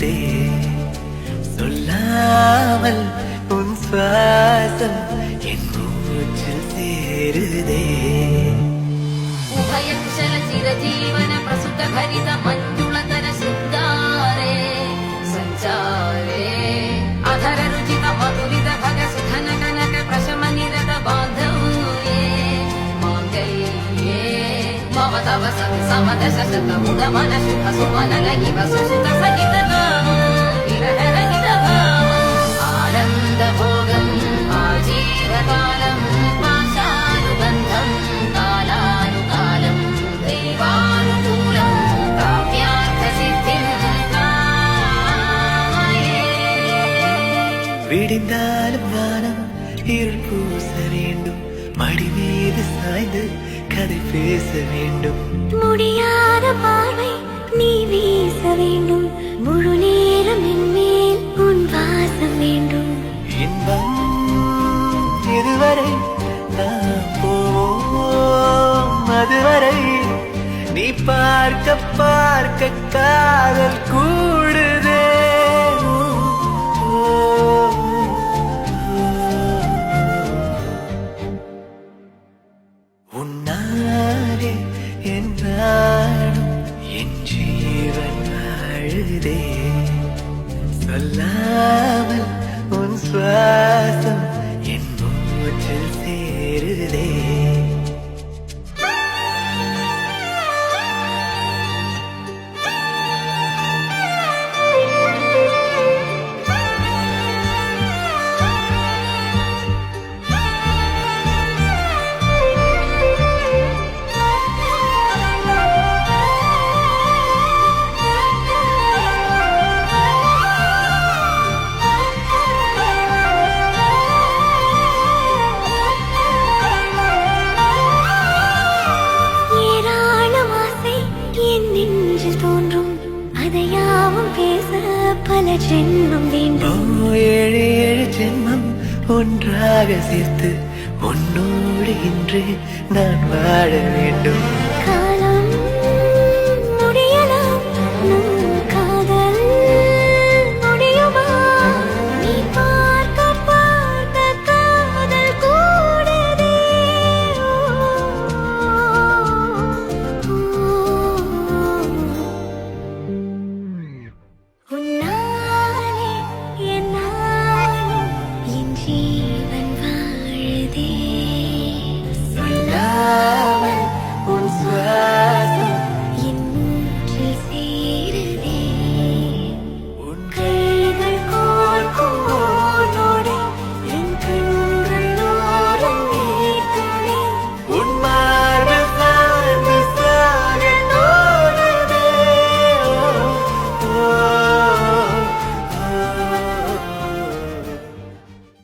ஏறுதே சொல்லாமல் உன் சுவாசம் என் மூச்சில் சேருதே उभयक्षर चिरजीवन प्रसुत भरित मञ्जुलतर शृङ्गारे सञ्चारे अधर रुचित मधुरित भग सुधन कनक प्रशम निरत बान्धव्ये माङ्गल्ये मम तव समत शशत मुदमन शुभ सुमन लगिव सुसुत सहित विरह रहित आनन्द भोगम् आजीवकालम् पाशानुबन्धम् कालानुकालम् दैवानुकूलम् काव्यार्थसिद्धिम् कामये விடிந்தாலும் வானம் இருள் பூச வேண்டும் மடி மீது சாய்ந்து கதை பேச வேண்டும் முடியாத பார்வை நீ வீச வேண்டும் முழு நேரம் என்மேல் உன் வாசம் வேண்டும் இன்பம் இதுவரை நாம் போவோம் அதுவரை நீ பார்க்க பார்க்க காதல் கூடுதே உன்னாலே என் நாடும் என் ஜீவன் வாழுதே சொல்லாமல் உன் சுவாசம் என் மூச்சில் சேருதே ஏராளம் ஆசை என் நெஞ்சில் தோன்றும் அதையாவும் பேச பல ஜென்மம் வேண்டும் ஏழு ஏழு ஜென்மம் ஒன்றாக சேர்த்து உன்னோடு இன்று நான் வாழ வேண்டும்